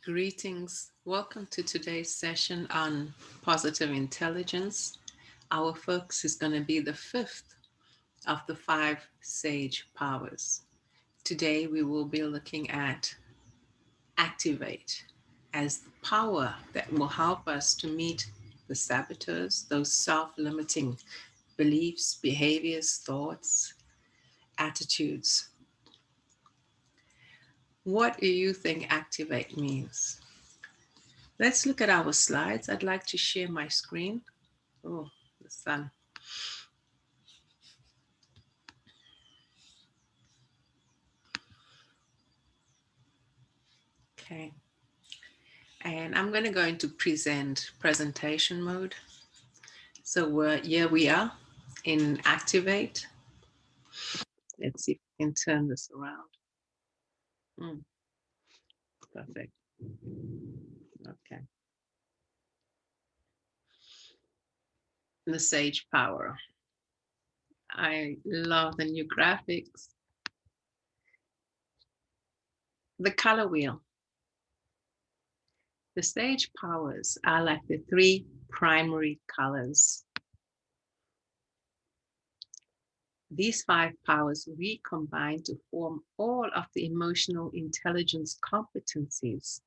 Greetings. Welcome to today's session on positive intelligence. Our focus is going to be the fifth of the five sage powers. Today, we will be looking at activate as the power that will help us to meet the saboteurs, those self limiting beliefs, behaviors, thoughts, attitudes. What do you think activate means? Let's look at our slides. I'd like to share my screen. Oh, the sun. Okay. And I'm going to go into presentation mode. So here we are in activate. Let's see if we can turn this around. Perfect. Okay. The sage power. I love the new graphics. The color wheel. The sage powers are like the three primary colors. These five powers recombine to form all of the emotional intelligence competencies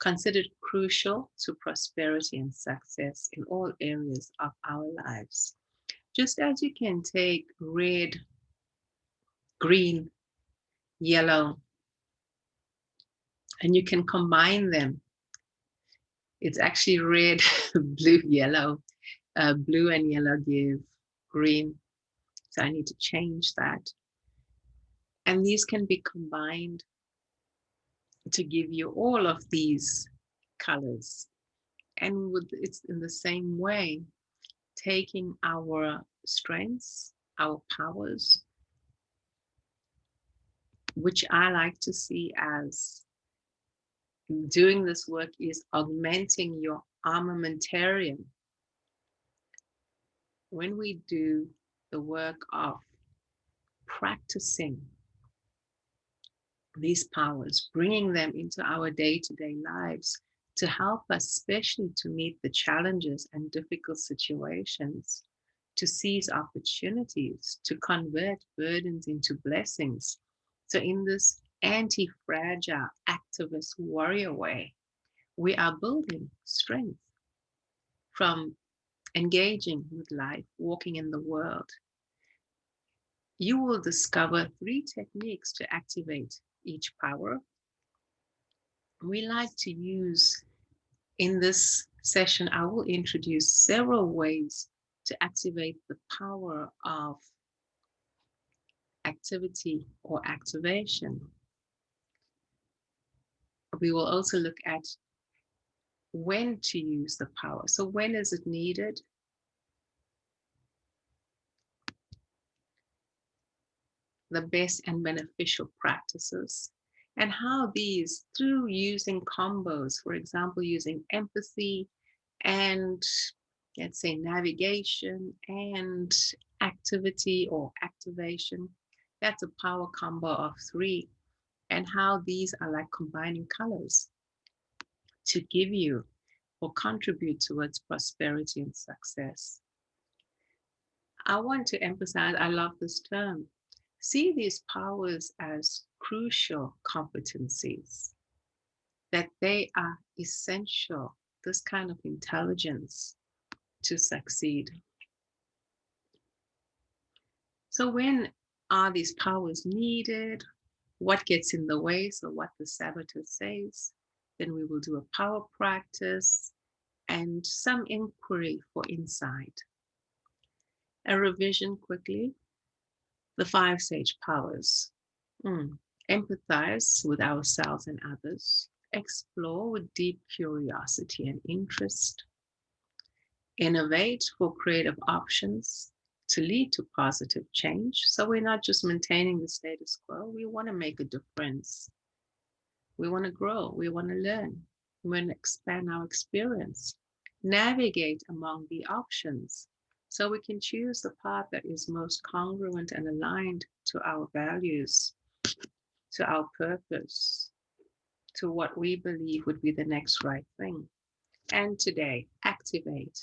considered crucial to prosperity and success in all areas of our lives. Just as you can take red, green, yellow, and you can combine them. It's actually red, blue, yellow. Blue and yellow give green. So I need to change that. And these can be combined to give you all of these colors. And it's in the same way, taking our strengths, our powers, which I like to see as doing this work is augmenting your armamentarium. When we do the work of practicing these powers, bringing them into our day-to-day lives to help us, especially to meet the challenges and difficult situations, to seize opportunities, to convert burdens into blessings. So in this anti-fragile activist warrior way, we are building strength from engaging with life, walking in the world. You will discover three techniques to activate each power. We like to use in this session, I will introduce several ways to activate the power of activity or activation. We will also look at when to use the power. So when is it needed? The best and beneficial practices, and how these, through using combos, for example, using empathy and let's say navigation and activity or activation, that's a power combo of three, and how these are like combining colors to give you or contribute towards prosperity and success. I want to emphasize, I love this term. See these powers as crucial competencies, that they are essential, this kind of intelligence, to succeed. So when are these powers needed? What gets in the way? So what the saboteur says. Then we will do a power practice and some inquiry for insight. A revision quickly. The five sage powers. Empathize with ourselves and others. Explore with deep curiosity and interest. Innovate for creative options to lead to positive change. So we're not just maintaining the status quo. We want to make a difference. We want to grow. We want to learn. We want to expand our experience. Navigate among the options so we can choose the path that is most congruent and aligned to our values, to our purpose. to what we believe would be the next right thing. And today, activate.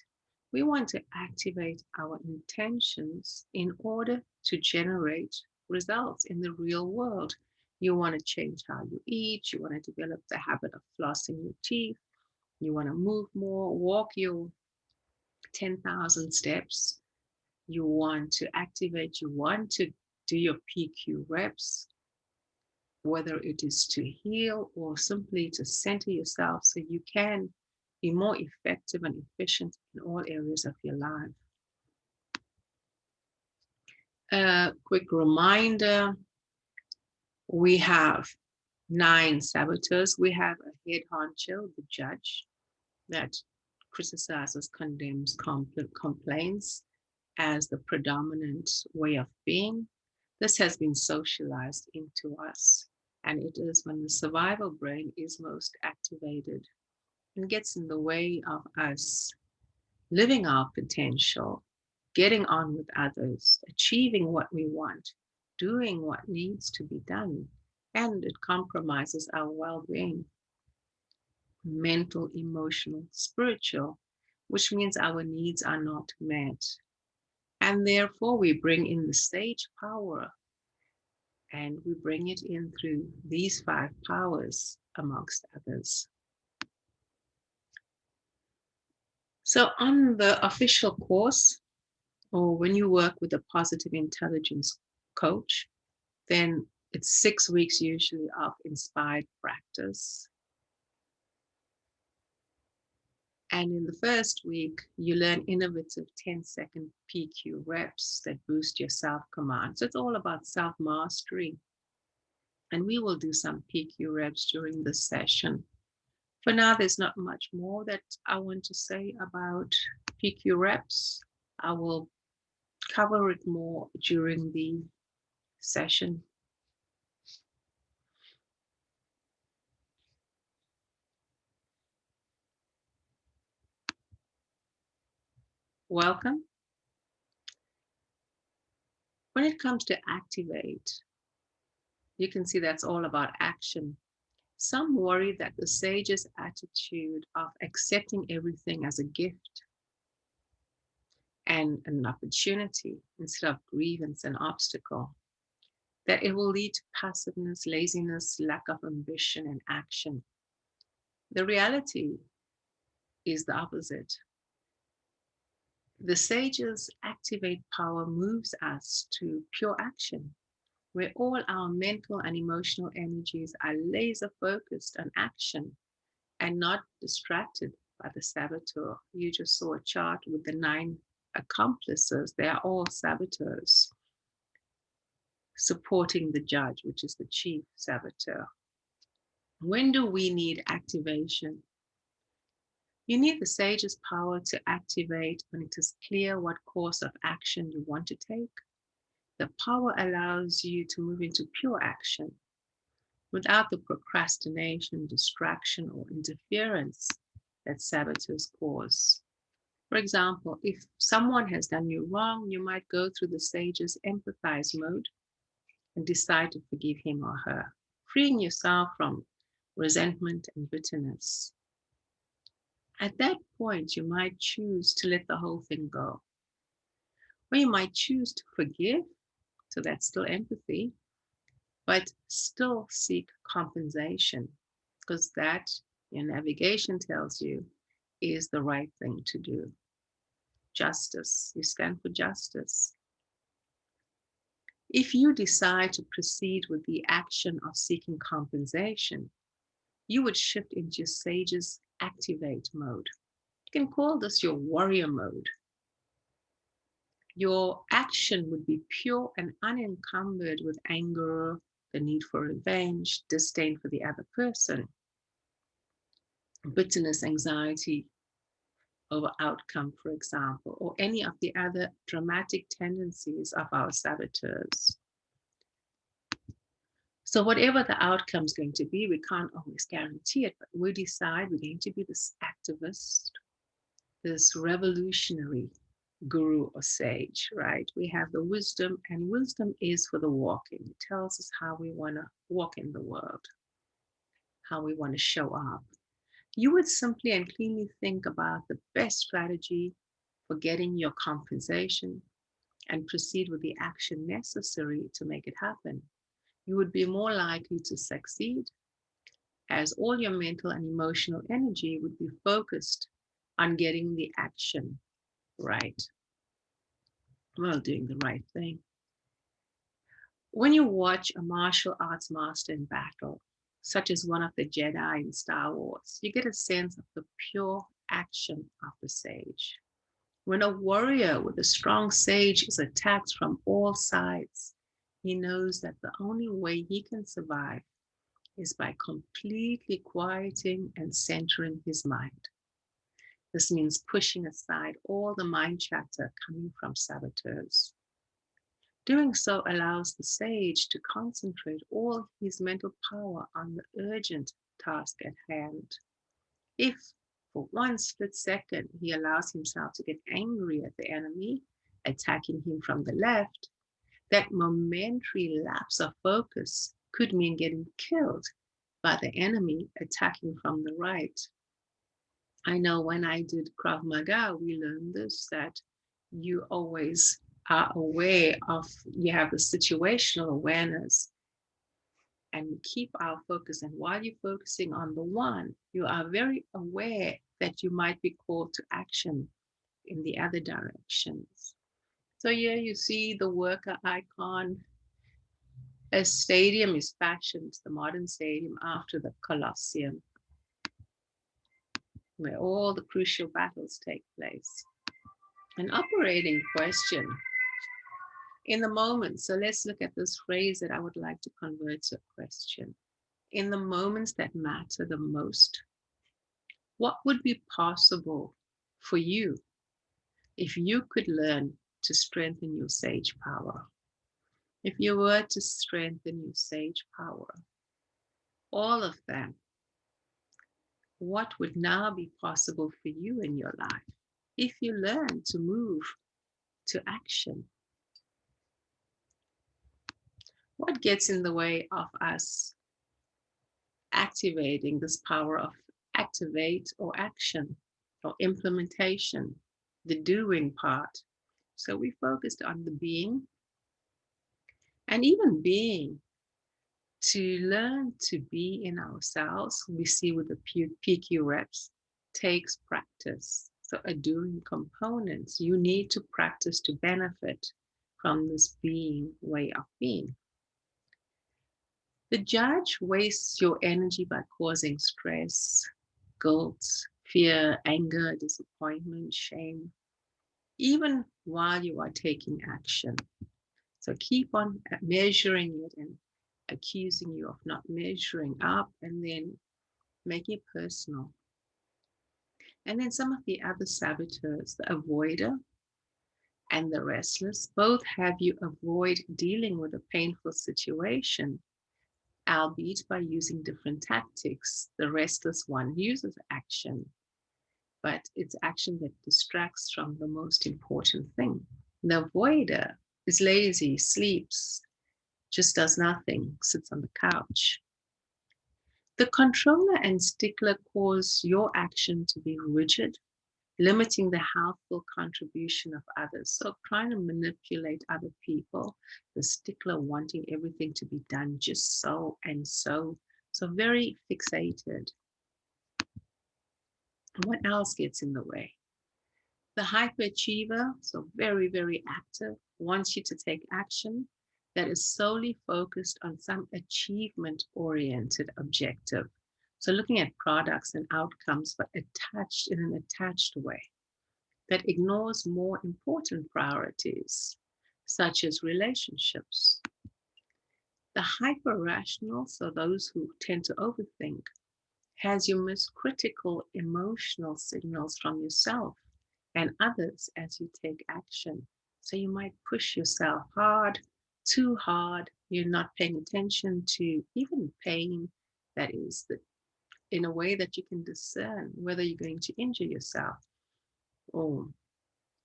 We want to activate our intentions in order to generate results in the real world. You want to change how you eat. You want to develop the habit of flossing your teeth. You want to move more, walk your 10,000 steps. You want to activate, you want to do your PQ reps, whether it is to heal or simply to center yourself so you can be more effective and efficient in all areas of your life. A quick reminder, we have 9 saboteurs. We have a head honcho, the judge, that criticizes, condemns, complains as the predominant way of being. This has been socialized into us, and it is when the survival brain is most activated and gets in the way of us living our potential, getting on with others, achieving what we want, doing what needs to be done, and it compromises our well being, mental, emotional, spiritual, which means our needs are not met. And therefore, we bring in the sage power and we bring it in through these 5 powers, amongst others. So, on the official course, or when you work with a positive intelligence coach, then it's 6 weeks usually of inspired practice. And in the first week, you learn innovative 10-second PQ reps that boost your self command. So, it's all about self mastery. And we will do some PQ reps during this session. For now, there's not much more that I want to say about PQ reps. I will cover it more during the session. Welcome. When it comes to activate, you can see that's all about action. Some worry that the sage's attitude of accepting everything as a gift and an opportunity instead of grievance and obstacle, that it will lead to passiveness, laziness, lack of ambition and action. The reality is the opposite. The sage's activate power moves us to pure action, where all our mental and emotional energies are laser focused on action and not distracted by the saboteur. You just saw a chart with the 9 accomplices. They are all saboteurs supporting the judge, which is the chief saboteur. When do we need activation? You need the sage's power to activate when it is clear what course of action you want to take. The power allows you to move into pure action without the procrastination, distraction, or interference that saboteurs cause. For example, if someone has done you wrong, you might go through the sage's empathize mode and decide to forgive him or her, freeing yourself from resentment and bitterness. At that point, you might choose to let the whole thing go. Or you might choose to forgive, so that's still empathy, but still seek compensation, because that, your navigation tells you, is the right thing to do. Justice, you stand for justice. If you decide to proceed with the action of seeking compensation, you would shift into sage's activate mode. You can call this your warrior mode. Your action would be pure and unencumbered with anger, the need for revenge, disdain for the other person, bitterness, anxiety over outcome, for example, or any of the other dramatic tendencies of our saboteurs. So whatever the outcome is going to be, we can't always guarantee it, but we decide we're going to be this activist, this revolutionary guru or sage, right? We have the wisdom, and wisdom is for the walking. It tells us how we want to walk in the world, how we want to show up, you would simply and cleanly think about the best strategy for getting your compensation and proceed with the action necessary to make it happen. You would be more likely to succeed as all your mental and emotional energy would be focused on getting the action right, well, doing the right thing. When you watch a martial arts master in battle, such as one of the Jedi in Star Wars, you get a sense of the pure action of the sage. When a warrior with a strong sage is attacked from all sides, he knows that the only way he can survive is by completely quieting and centering his mind. This means pushing aside all the mind chatter coming from saboteurs. Doing so allows the sage to concentrate all his mental power on the urgent task at hand. If, for one split second, he allows himself to get angry at the enemy attacking him from the left, that momentary lapse of focus could mean getting killed by the enemy attacking from the right. I know when I did Krav Maga, we learned this, that you always are aware of, you have the situational awareness and keep our focus. And while you're focusing on the one, you are very aware that you might be called to action in the other directions. So here you see the worker icon. A stadium is fashioned, the modern stadium, after the Colosseum, where all the crucial battles take place. An operating question in the moment. So let's look at this phrase that I would like to convert to a question. In the moments that matter the most, what would be possible for you if you could learn to strengthen your sage power? If you were to strengthen your sage power, all of them, what would now be possible for you in your life if you learn to move to action? What gets in the way of us activating this power of activate or action or implementation, the doing part? So we focused on the being, and even being, to learn to be in ourselves, we see with the PQ reps, takes practice. So a doing component, you need to practice to benefit from this being way of being. The judge wastes your energy by causing stress, guilt, fear, anger, disappointment, shame, even while you are taking action. So keep on measuring it and accusing you of not measuring up, and then make it personal. And then some of the other saboteurs, the avoider and the restless, both have you avoid dealing with a painful situation, albeit by using different tactics. The restless one uses action, but it's action that distracts from the most important thing. The avoider is lazy, sleeps, just does nothing, sits on the couch. The controller and stickler cause your action to be rigid, limiting the helpful contribution of others. So trying to manipulate other people, the stickler wanting everything to be done just so and so. So very fixated. What else gets in the way? The hyperachiever, so very, very active, wants you to take action that is solely focused on some achievement-oriented objective. So looking at products and outcomes, but attached in an attached way that ignores more important priorities, such as relationships. The hyper-rational, so those who tend to overthink, has you miss critical emotional signals from yourself and others as you take action. So you might push yourself hard, too hard. You're not paying attention to even pain that is in a way that you can discern whether you're going to injure yourself, or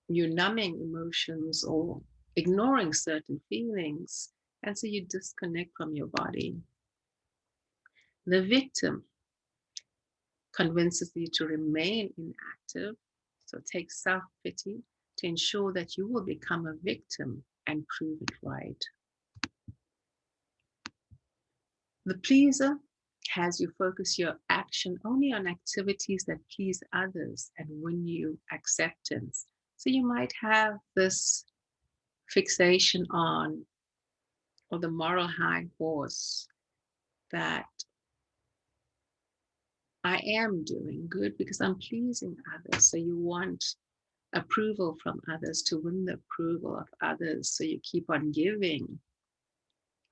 you're numbing emotions or ignoring certain feelings. And so you disconnect from your body. The victim, convinces you to remain inactive. So take self-pity to ensure that you will become a victim and prove it right. The pleaser has you focus your action only on activities that please others and win you acceptance. So you might have this fixation on, or the moral high horse, that I am doing good because I'm pleasing others. So you want approval from others to win the approval of others. So you keep on giving,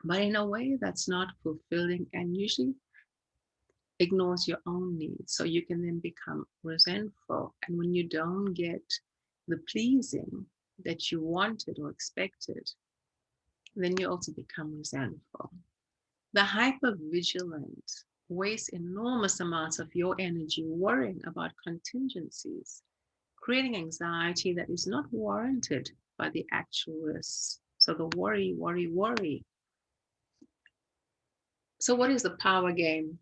but in a way that's not fulfilling and usually ignores your own needs. So you can then become resentful. And when you don't get the pleasing that you wanted or expected, then you also become resentful. The hypervigilant wastes enormous amounts of your energy worrying about contingencies, creating anxiety that is not warranted by the actual risks. So the worry, worry, worry. So what is the power game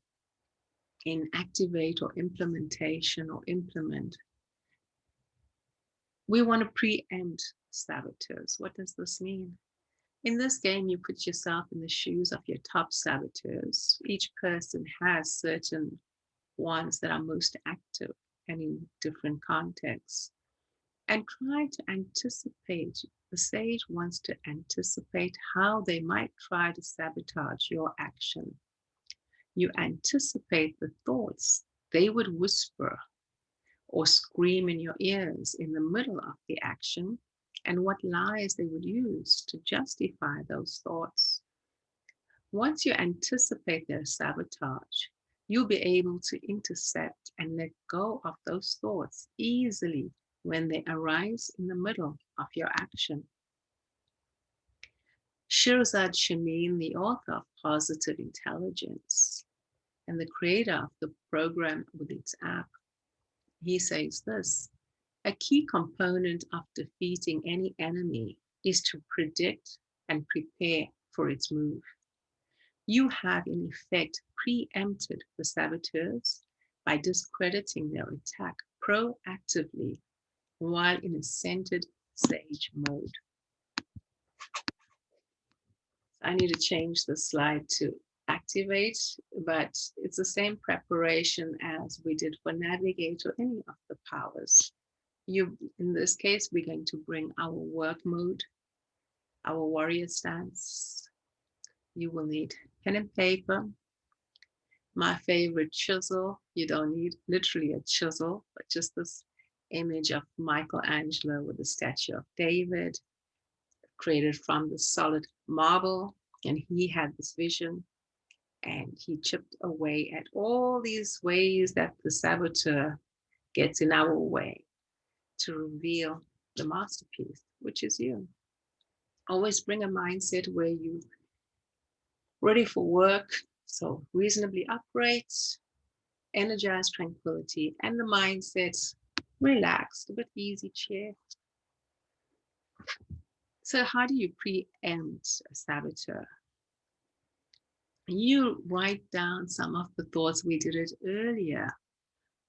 in activate or implementation or implement? We want to preempt saboteurs. What does this mean? In this game, you put yourself in the shoes of your top saboteurs. Each person has certain ones that are most active and in different contexts. And try to anticipate. The sage wants to anticipate how they might try to sabotage your action. You anticipate the thoughts they would whisper or scream in your ears in the middle of the action, and what lies they would use to justify those thoughts. Once you anticipate their sabotage, you'll be able to intercept and let go of those thoughts easily when they arise in the middle of your action. Shirzad Shamin, the author of Positive Intelligence and the creator of the program with its app, he says this: a key component of defeating any enemy is to predict and prepare for its move. You have in effect preempted the saboteurs by discrediting their attack proactively while in a centered sage mode. I need to change the slide to activate, but it's the same preparation as we did for navigate or any of the powers. In this case, we're going to bring our work mode, our warrior stance. You will need pen and paper. My favorite chisel. You don't need literally a chisel, but just this image of Michelangelo with the statue of David, created from the solid marble. And he had this vision and he chipped away at all these ways that the saboteur gets in our way to reveal the masterpiece, which is you. Always bring a mindset where you're ready for work, so reasonably upright, energized tranquility, and the mindset relaxed, a bit easy chair. So how do you preempt a saboteur? You write down some of the thoughts. We did it earlier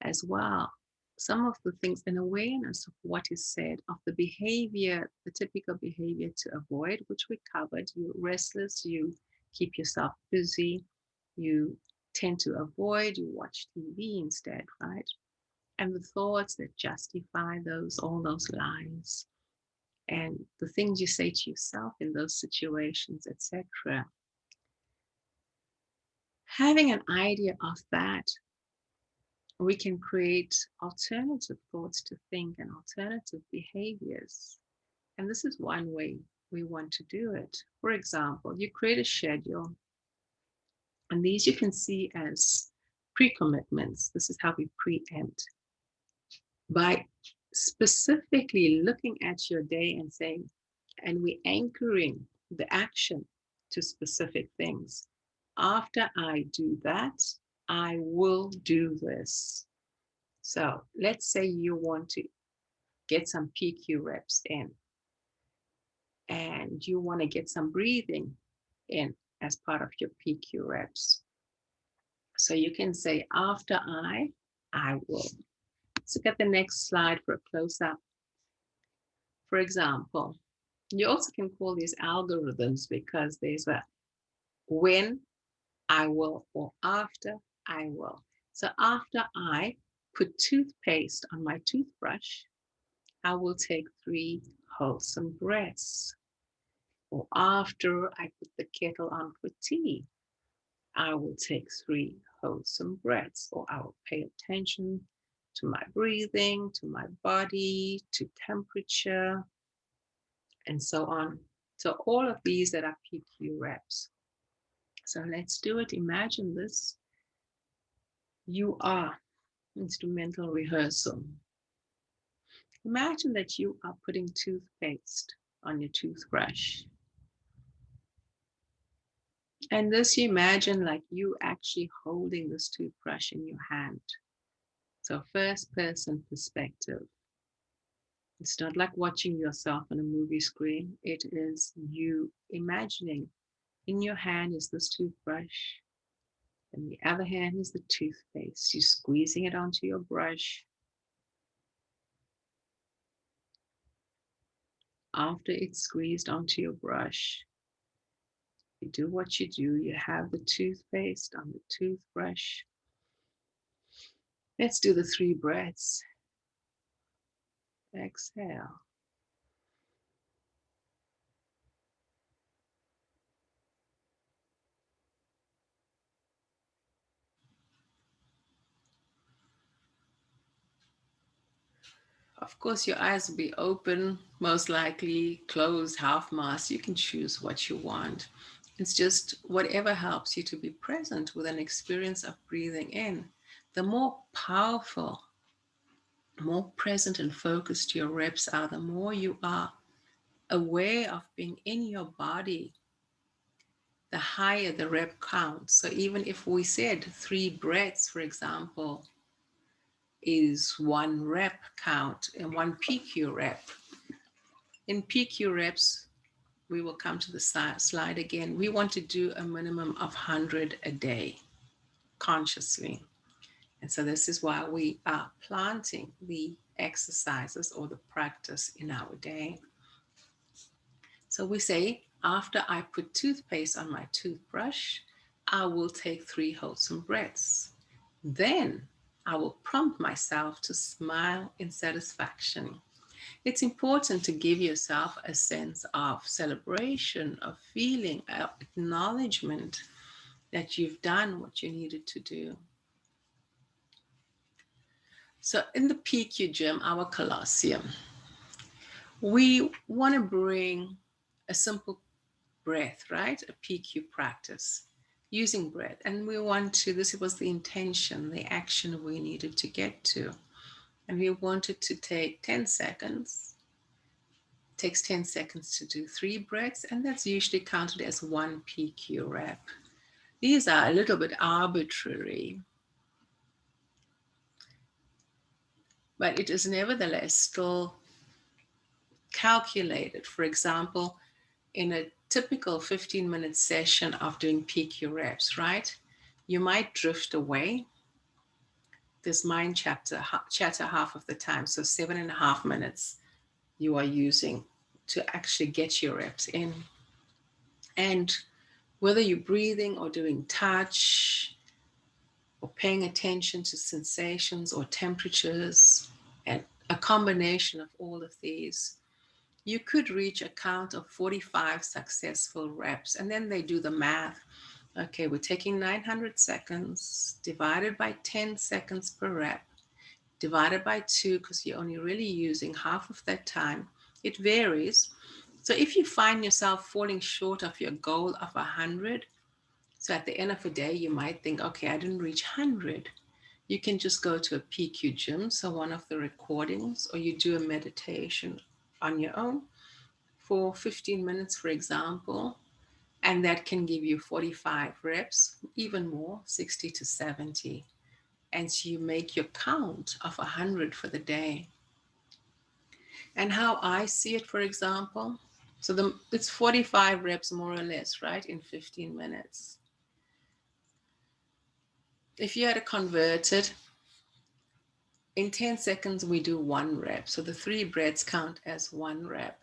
as well. Some of the things, an awareness of what is said, of the behavior, the typical behavior to avoid, which we covered. You're restless, you keep yourself busy, you tend to avoid, you watch TV instead, right? And the thoughts that justify all those lies, and the things you say to yourself in those situations, etc. Having an idea of that, we can create alternative thoughts to think and alternative behaviors. And this is one way we want to do it. For example, you create a schedule, and these you can see as pre-commitments. This is how we preempt. By specifically looking at your day and saying, and we're anchoring the action to specific things. After I do that, I will do this. So let's say you want to get some PQ reps in, and you want to get some breathing in as part of your PQ reps. So you can say, after I I will. Let's look at the next slide for a close-up. For example, you also can call these algorithms because there's a when, I will, or after, I will. So after I put toothpaste on my toothbrush, I will take 3 wholesome breaths. Or after I put the kettle on for tea, I will take 3 wholesome breaths. Or I will pay attention to my breathing, to my body, to temperature, and so on. So all of these that are PQ reps. So let's do it. Imagine this. You are instrumental rehearsal. Imagine that you are putting toothpaste on your toothbrush. And this, you imagine like you actually holding this toothbrush in your hand. So first person perspective. It's not like watching yourself on a movie screen. It is you imagining in your hand is this toothbrush, and the other hand is the toothpaste. You're squeezing it onto your brush. After it's squeezed onto your brush, you do what you do. You have the toothpaste on the toothbrush. Let's do the 3 breaths. Exhale. Of course, your eyes will be open, most likely closed, half masked. You can choose what you want. It's just whatever helps you to be present with an experience of breathing in. The more powerful, more present and focused your reps are, the more you are aware of being in your body, the higher the rep count. So even if we said 3 breaths, for example, is 1 rep count and 1 PQ rep. In PQ reps, we will come to the slide again. We want to do a minimum of 100 a day consciously. And so this is why we are planting the exercises or the practice in our day. So we say, after I put toothpaste on my toothbrush, I will take 3 wholesome breaths. Then I will prompt myself to smile in satisfaction. It's important to give yourself a sense of celebration, of feeling, of acknowledgement that you've done what you needed to do. So in the PQ gym, our Colosseum, we want to bring a simple breath, right? A PQ practice using breath. And we want to, this was the intention, the action we needed to get to. And we wanted to take 10 seconds. It takes 10 seconds to do 3 breaths, and that's usually counted as 1 PQ rep. These are a little bit arbitrary, but it is nevertheless still calculated. For example, in a typical 15-minute session of doing PQ reps, right? You might drift away. There's mind chatter half of the time. So 7.5 minutes you are using to actually get your reps in. And whether you're breathing or doing touch or paying attention to sensations or temperatures and a combination of all of these, you could reach a count of 45 successful reps. And then they do the math. Okay, we're taking 900 seconds divided by 10 seconds per rep, divided by 2, because you're only really using half of that time. It varies. So if you find yourself falling short of your goal of 100, so at the end of the day, you might think, okay, I didn't reach 100. You can just go to a PQ gym, so one of the recordings, or you do a meditation on your own for 15 minutes, for example, and that can give you 45 reps, even more, 60 to 70. And so you make your count of 100 for the day. And how I see it, for example, so it's 45 reps more or less, right, in 15 minutes. If you had to convert it, In 10 seconds, we do 1 rep. So the 3 breaths count as 1 rep.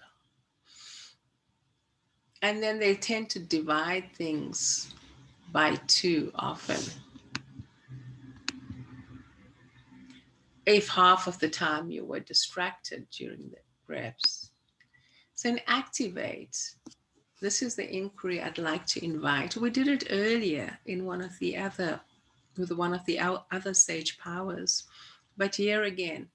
And then they tend to divide things by 2 often. If half of the time you were distracted during the reps. So in activate, this is the inquiry I'd like to invite. We did it earlier in one of the other, with one of the other sage powers. But here again,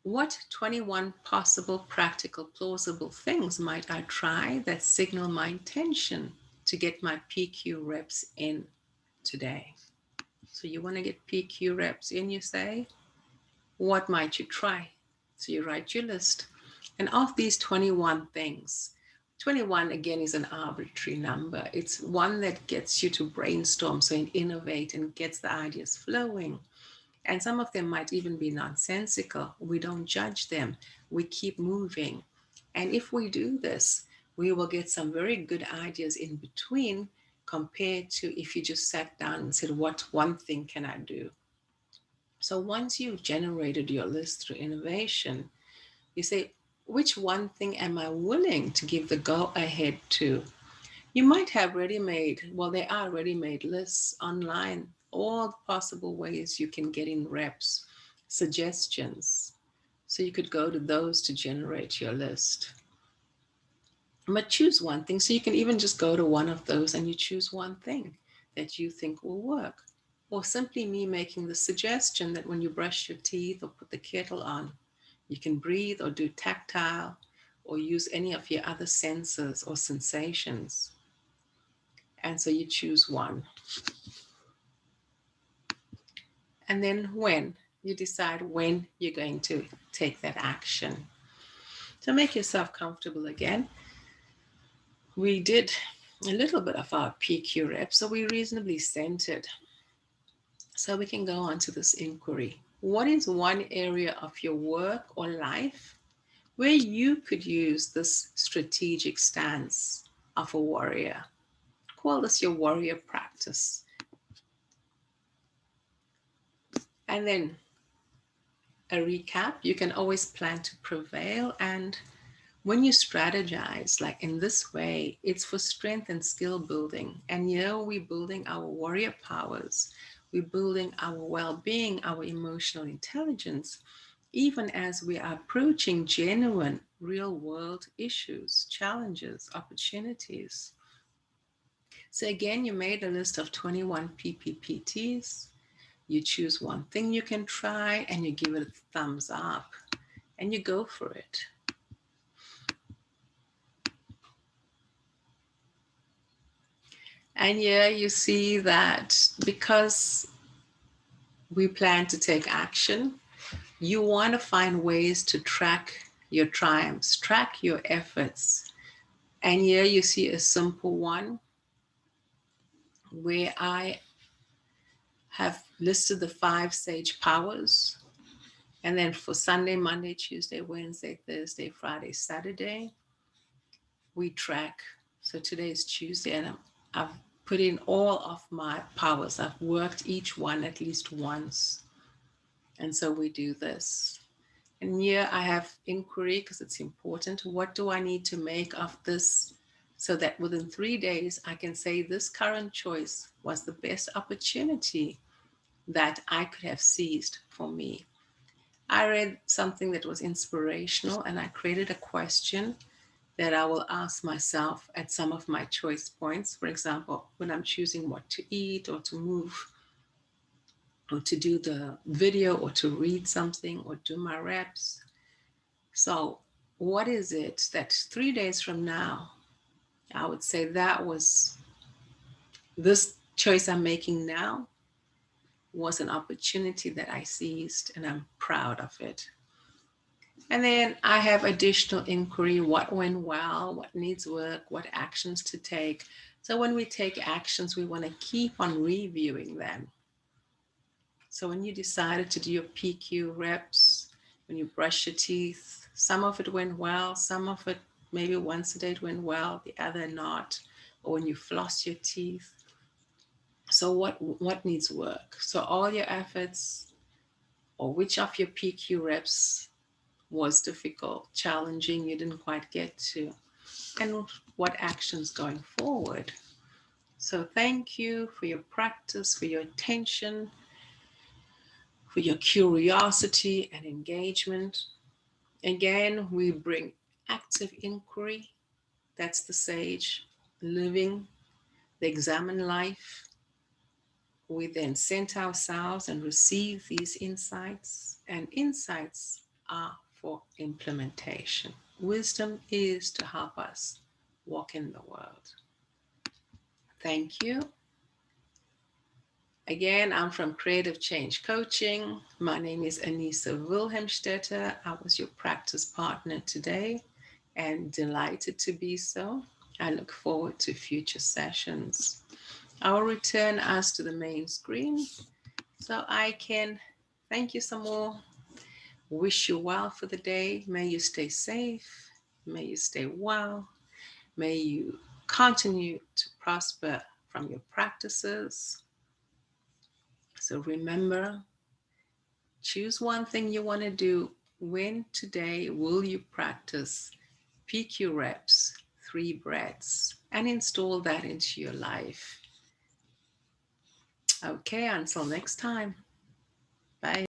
what 21 possible, practical, plausible things might I try that signal my intention to get my PQ reps in today? So you want to get PQ reps in, you say, what might you try? So you write your list. And of these 21 things, 21 again is an arbitrary number. It's one that gets you to brainstorm, so you innovate and gets the ideas flowing. And some of them might even be nonsensical. We don't judge them. We keep moving. And if we do this, we will get some very good ideas in between compared to if you just sat down and said, what one thing can I do? So once you've generated your list through innovation, you say, which one thing am I willing to give the go ahead to? You might have ready-made, well, there are ready-made lists online, all possible ways you can get in reps, suggestions. So you could go to those to generate your list. But choose one thing. So you can even just go to one of those and you choose one thing that you think will work. Or simply me making the suggestion that when you brush your teeth or put the kettle on, you can breathe or do tactile or use any of your other senses or sensations. And so you choose one. And then when, you decide when you're going to take that action. So make yourself comfortable again. We did a little bit of our PQ reps, so we're reasonably centered. So we can go on to this inquiry. What is one area of your work or life where you could use this strategic stance of a warrior? Call this your warrior practice. And then a recap, you can always plan to prevail. And when you strategize, like in this way, it's for strength and skill building. And we're building our warrior powers. We're building our well-being, our emotional intelligence, even as we are approaching genuine real-world issues, challenges, opportunities. So again, you made a list of 21 PPPTs. You choose one thing you can try and you give it a thumbs up and you go for it. And yeah, you see that because we plan to take action, you want to find ways to track your triumphs, track your efforts. And here you see a simple one where I have listed the 5 sage powers. And then for Sunday, Monday, Tuesday, Wednesday, Thursday, Friday, Saturday, we track. So today is Tuesday, and I've put in all of my powers. I've worked each one at least once. And so we do this. And here I have inquiry because it's important. What do I need to make of this so that within 3 days I can say this current choice was the best opportunity that I could have seized for me? I read something that was inspirational and I created a question that I will ask myself at some of my choice points. For example, when I'm choosing what to eat or to move or to do the video or to read something or do my reps. So what is it that 3 days from now, I would say that was this choice I'm making now was an opportunity that I seized and I'm proud of it. And then I have additional inquiry, what went well, what needs work, what actions to take. So when we take actions, we want to keep on reviewing them. So when you decided to do your PQ reps, when you brush your teeth, some of it went well, some of it maybe once a day it went well, the other not. Or when you floss your teeth. So what needs work? So all your efforts, or which of your PQ reps was difficult, challenging, you didn't quite get to, and what actions going forward. So thank you for your practice, for your attention, for your curiosity and engagement. Again, we bring active inquiry, that's the sage, living the examined life. We then center ourselves and receive these insights, and insights are for implementation. Wisdom is to help us walk in the world. Thank you. Again, I'm from Creative Change Coaching. My name is Anissa Wilhelmstetter. I was your practice partner today and delighted to be so. I look forward to future sessions. I will return us to the main screen so I can thank you some more. Wish you well for the day. May you stay safe. May you stay well. May you continue to prosper from your practices. So remember, choose one thing you want to do. When today will you practice PQ reps, 3 breaths, and install that into your life? Okay, until next time. Bye.